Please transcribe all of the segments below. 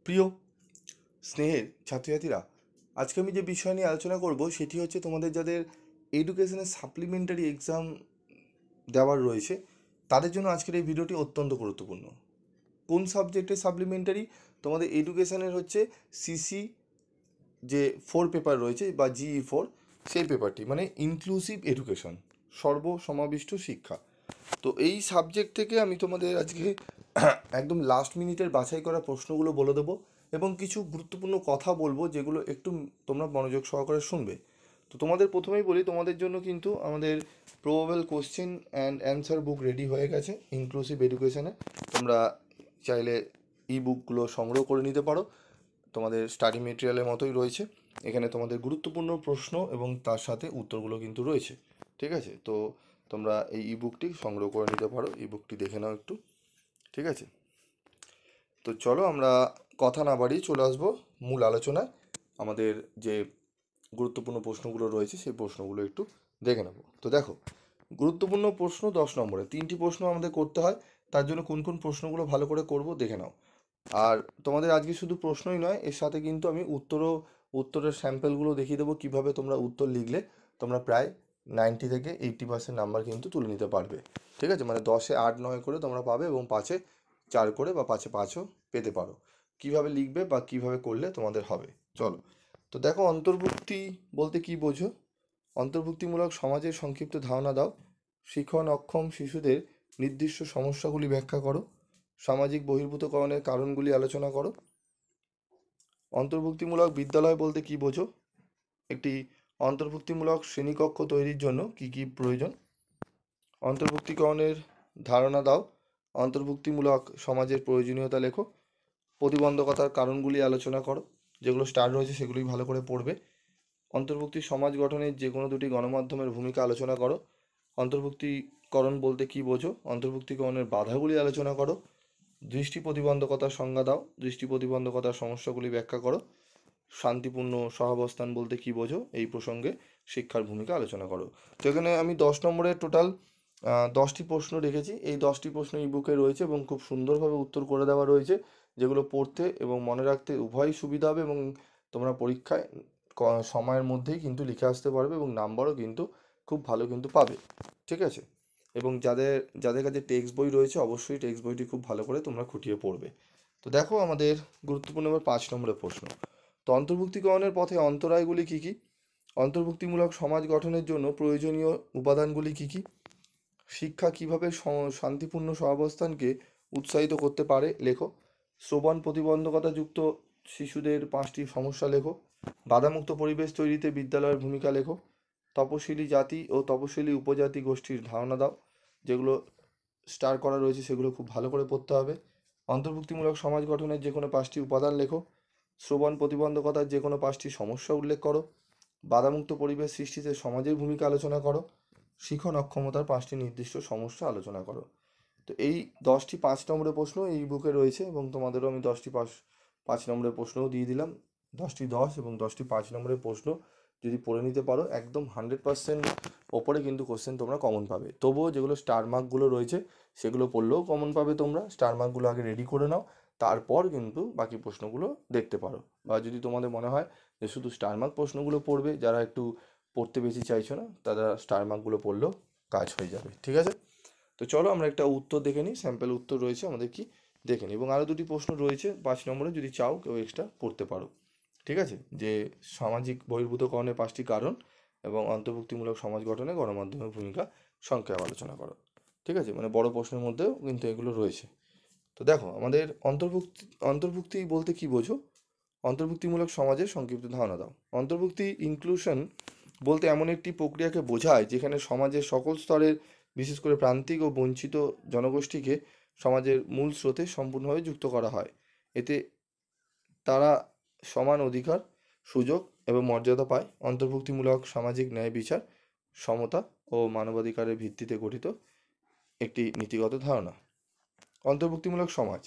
প্রিয় স্নেহের ছাত্রছাত্রীরা, আজকে আমি যে বিষয় নিয়ে আলোচনা করব সেটি হচ্ছে তোমাদের যাদের এডুকেশনের সাপ্লিমেন্টারি এক্সাম দেওয়ার রয়েছে তাদের জন্য আজকের এই ভিডিওটি অত্যন্ত গুরুত্বপূর্ণ। কোন সাবজেক্টের সাপ্লিমেন্টারি? তোমাদের এডুকেশনের হচ্ছে সিসি যে 4 পেপার রয়েছে বা GE 4, সেই পেপারটি মানে ইনক্লুসিভ এডুকেশন, সর্বসমাবিষ্ট শিক্ষা। তো এই সাবজেক্ট থেকে আমি তোমাদের আজকে একদম লাস্ট মিনিটের বাছাই করা প্রশ্নগুলো বলে দেবো এবং কিছু গুরুত্বপূর্ণ কথা বলবো যেগুলো একটু তোমরা মনোযোগ সহকারে শুনবে। তো তোমাদের প্রথমেই বলি, তোমাদের জন্য কিন্তু আমাদের probable question and answer book ready হয়ে গেছে ইনক্লুসিভ এডুকেশনে। তোমরা চাইলে বুকগুলো সংগ্রহ করে নিতে পারো, তোমাদের স্টাডি মেটেরিয়ালের মতোই রয়েছে। এখানে তোমাদের গুরুত্বপূর্ণ প্রশ্ন এবং তার সাথে উত্তরগুলো কিন্তু রয়েছে। ঠিক আছে, তো তোমরা এই বুকটি সংগ্রহ করে নিতে পারো, বুকটি দেখে নাও একটু। ঠিক আছে, তো চলো আমরা কথা না বাড়িয়ে চলে আসবো মূল আলোচনায়। আমাদের যে গুরুত্বপূর্ণ প্রশ্নগুলো রয়েছে সেই প্রশ্নগুলো একটু দেখে নেব। তো দেখো, গুরুত্বপূর্ণ প্রশ্ন 10 নম্বরে 3টি প্রশ্ন আমাদের করতে হয়। তার জন্য কোন কোন প্রশ্নগুলো ভালো করে করব দেখে নাও। আর তোমাদের আজকে শুধু প্রশ্নই নয়, এর সাথে কিন্তু আমি উত্তরের স্যাম্পেলগুলো দেখিয়ে দেবো কীভাবে তোমরা উত্তর লিখলে তোমরা প্রায় 90 থেকে 80% নাম্বার কিন্তু তুলে নিতে পারবে। ঠিক আছে, মানে 10-এ 8-9 করে তোমরা পাবে এবং 5-এ 4 করে বা 5-এ 5ও পেতে পারো। কীভাবে লিখবে বা কীভাবে করলে তোমাদের হবে, চলো। তো দেখো, অন্তর্ভুক্তি বলতে কী বোঝো? অন্তর্ভুক্তিমূলক সমাজের সংক্ষিপ্ত ধারণা দাও। শিখন অক্ষম শিশুদের নির্দিষ্ট সমস্যাগুলি ব্যাখ্যা করো। সামাজিক বহির্ভূতকরণের কারণগুলি আলোচনা করো। অন্তর্ভুক্তিমূলক বিদ্যালয় বলতে কী বোঝো? একটি অন্তর্ভুক্তিমূলক শ্রেণীকক্ষ তৈরির জন্য কী কী প্রয়োজন? অন্তর্ভুক্তিকরণের ধারণা দাও। অন্তর্ভুক্তিমূলক সমাজের প্রয়োজনীয়তা লেখো। প্রতিবন্ধকতার কারণগুলি আলোচনা করো। যেগুলো স্টার রয়েছে সেগুলি ভালো করে পড়বে। অন্তর্ভুক্তি সমাজ গঠনের যে কোনো দুটি গণমাধ্যমের ভূমিকা আলোচনা করো। অন্তর্ভুক্তিকরণ বলতে কী বোঝো? অন্তর্ভুক্তিকরণের বাধাগুলি আলোচনা করো। দৃষ্টি প্রতিবন্ধকতার সংজ্ঞা দাও। দৃষ্টি প্রতিবন্ধকতার সমস্যাগুলি ব্যাখ্যা করো। শান্তিপূর্ণ সহাবস্থান বলতে কী বোঝো? এই প্রসঙ্গে শিক্ষার ভূমিকা আলোচনা করো। তো এখানে আমি 10 নম্বরের টোটাল 10টি প্রশ্ন রেখেছি। এই 10টি প্রশ্ন বুকে রয়েছে এবং খুব সুন্দরভাবে উত্তর করে দেওয়া রয়েছে, যেগুলো পড়তে এবং মনে রাখতে উভয়ই সুবিধা হবে এবং তোমরা পরীক্ষায় সময়ের মধ্যেই কিন্তু লিখে আসতে পারবে এবং নাম্বারও কিন্তু খুব ভালো কিন্তু পাবে। ঠিক আছে, এবং যাদের যাদের কাছে টেক্সট বই রয়েছে অবশ্যই টেক্সট বইটি খুব ভালো করে তোমরা খুঁটিয়ে পড়বে। তো দেখো, আমাদের গুরুত্বপূর্ণ এবার 5 নম্বরের প্রশ্ন। তো অন্তর্ভুক্তিকরণের পথে অন্তরায়গুলি কী কী? অন্তর্ভুক্তিমূলক সমাজ গঠনের জন্য প্রয়োজনীয় উপাদানগুলি কী কী? শিক্ষা কীভাবে শান্তিপূর্ণ সহাবস্থানকে উৎসাহিত করতে পারে লেখো। শ্রবণ প্রতিবন্ধকতাযুক্ত শিশুদের 5টি সমস্যা লেখো। বাধামুক্ত পরিবেশ তৈরিতে বিদ্যালয়ের ভূমিকা লেখো। তপশিলি জাতি ও তপশিলি উপজাতি গোষ্ঠীর ধারণা দাও। যেগুলো স্টার করা রয়েছে সেগুলো খুব ভালো করে পড়তে হবে। অন্তর্ভুক্তিমূলক সমাজ গঠনের যে কোনো 5টি উপাদান লেখো। শ্রবণ প্রতিবন্ধকতার যে কোনো 5টি সমস্যা উল্লেখ করো। বাধামুক্ত পরিবেশ সৃষ্টিতে সমাজের ভূমিকা আলোচনা করো। শিখন অক্ষমতার 5টি নির্দিষ্ট সমস্যা আলোচনা করো। তো এই 10টি 5 নম্বরের প্রশ্ন এই বুকে রয়েছে এবং তোমাদেরও আমি 10টি 5 নম্বরের প্রশ্নও দিয়ে দিলাম। 10টি 10 এবং 10টি 5 নম্বরের প্রশ্ন যদি পড়ে নিতে পারো একদম 100% ওপরে কিন্তু কোশ্চেন তোমরা কমন পাবে। তবুও যেগুলো স্টার মার্কগুলো রয়েছে সেগুলো পড়লেও কমন পাবে। তোমরা স্টার মার্কগুলো আগে রেডি করে নাও, তারপর কিন্তু বাকি প্রশ্নগুলো দেখতে পারো। বা যদি তোমাদের মনে হয় যে শুধু স্টার মার্ক প্রশ্নগুলো পড়বে, যারা একটু পড়তে বেশি চাইছো না তারা স্টার মার্কগুলো পড়লেও কাজ হয়ে যাবে। ঠিক আছে, তো চলো আমরা একটা উত্তর দেখে নিই। স্যাম্পল উত্তর রয়েছে আমাদের কি দেখে নিই, এবং আরও 2টি প্রশ্ন রয়েছে 5 নম্বরে, যদি চাও কেউ এক্সট্রা পড়তে পারো। ঠিক আছে, যে সামাজিক বহির্ভূতকরণের 5টি কারণ এবং অন্তর্ভুক্তিমূলক সমাজ গঠনে গণমাধ্যমের ভূমিকা সংক্ষেপে আলোচনা করো। ঠিক আছে, মানে বড় প্রশ্নের মধ্যেও কিন্তু এগুলো রয়েছে। তো দেখো, আমাদের অন্তর্ভুক্তি বলতে কি বোঝো? অন্তর্ভুক্তিমূলক সমাজের সংক্ষিপ্ত ধারণা দাও। অন্তর্ভুক্তি ইনক্লুশন বলতে এমন একটি প্রক্রিয়াকে বোঝায় যেখানে সমাজের সকল স্তরের, বিশেষ করে প্রান্তিক ও বঞ্চিত জনগোষ্ঠীকে সমাজের মূল স্রোতে সম্পূর্ণভাবে যুক্ত করা হয়। এতে তারা সমান অধিকার, সুযোগ এবং মর্যাদা পায়। অন্তর্ভুক্তিমূলক সামাজিক ন্যায় বিচার, সমতা ও মানবাধিকারের ভিত্তিতে গঠিত একটি নীতিগত ধারণা। অন্তর্ভুক্তিমূলক সমাজ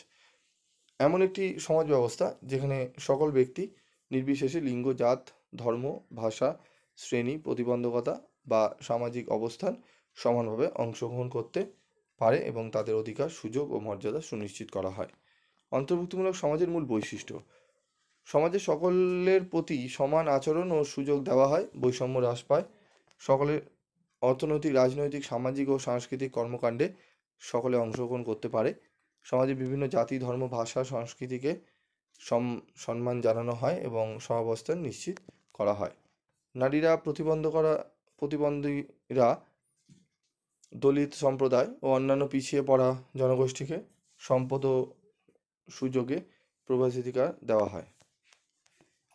এমন একটি সমাজ ব্যবস্থা যেখানে সকল ব্যক্তি নির্বিশেষে লিঙ্গ, জাত, ধর্ম, ভাষা, শ্রেণী, প্রতিবন্ধকতা বা সামাজিক অবস্থান সমানভাবে অংশগ্রহণ করতে পারে এবং তাদের অধিকার, সুযোগ ও মর্যাদা সুনিশ্চিত করা হয়। অন্তর্ভুক্তিমূলক সমাজের মূল বৈশিষ্ট্য: সমাজের সকলের প্রতি সমান আচরণ ও সুযোগ দেওয়া হয়, বৈষম্য হ্রাস পায়, সকলের অর্থনৈতিক, রাজনৈতিক, সামাজিক ও সাংস্কৃতিক কর্মকাণ্ডে সকলে অংশগ্রহণ করতে পারে, সমাজে বিভিন্ন জাতি, ধর্ম, ভাষা, সংস্কৃতিকে সম্মান জানানো হয় এবং সহাবস্থান নিশ্চিত করা হয়। নারীরা, প্রতিবন্ধীরা, দলিত সম্প্রদায় ও অন্যান্য পিছিয়ে পড়া জনগোষ্ঠীকে সম্পদ ও সুযোগে প্রবেশাধিকার দেওয়া হয়।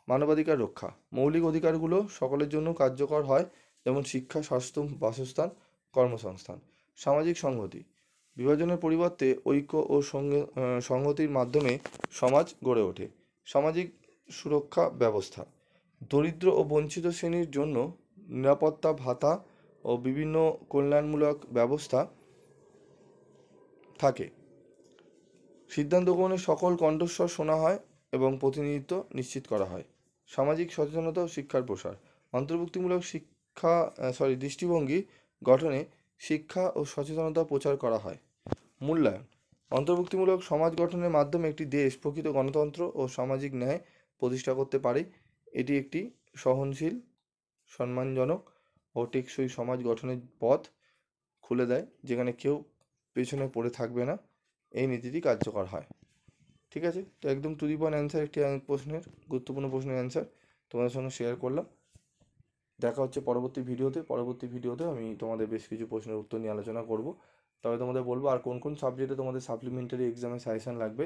মানবাধিকার রক্ষা: মৌলিক অধিকারগুলো সকলের জন্য কার্যকর হয়, যেমন শিক্ষা, স্বাস্থ্য, বাসস্থান, কর্মসংস্থান। সামাজিক সংহতি: বিভাজনের পরিবর্তে ঐক্য ও সংহতির মাধ্যমে সমাজ গড়ে ওঠে। সামাজিক সুরক্ষা ব্যবস্থা: দরিদ্র ও বঞ্চিত শ্রেণীর জন্য নিরাপত্তা ভাতা ও বিভিন্ন কল্যাণমূলক ব্যবস্থা থাকে। সিদ্ধান্ত গ্রহণে সকল কণ্ঠস্বর শোনা হয় এবং প্রতিনিধিত্ব নিশ্চিত করা হয়। সামাজিক সচেতনতা ও শিক্ষার প্রসার: অন্তর্ভুক্তিমূলক দৃষ্টিভঙ্গি গঠনে শিক্ষা ও সচেতনতা প্রচার করা হয়। মূল্যায়ন: অন্তর্ভুক্তিমূলক সমাজ গঠনের মাধ্যমে একটি দেশ প্রকৃত গণতন্ত্র ও সামাজিক ন্যায় প্রতিষ্ঠা করতে পারে। এটি একটি সহনশীল, সম্মানজনক ও টেকসই সমাজ গঠনের পথ খুলে দেয়, যেখানে কেউ পেছনে পড়ে থাকবে না। এই নীতিটি কার্যকর হয়। ঠিক আছে, তো একদম টু দি পয়েন্ট অ্যান্সার, একটি প্রশ্নের, গুরুত্বপূর্ণ প্রশ্নের অ্যান্সার তোমাদের সঙ্গে শেয়ার করলাম। দেখা হচ্ছে পরবর্তী ভিডিওতে আমি তোমাদের বেশ কিছু প্রশ্নের উত্তর নিয়ে আলোচনা করব। তবে তোমাদের বলবো, আর কোন কোন সাবজেক্টে তোমাদের সাপ্লিমেন্টারি এক্সামে সাজেশন লাগবে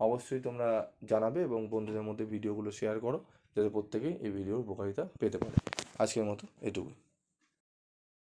অবশ্যই তোমরা জানাবে এবং বন্ধুদের মধ্যে ভিডিওগুলো শেয়ার করো, যাতে প্রত্যেকেই এই ভিডিওর উপকারিতা পেতে পারে। আজকের মতো এটুকুই।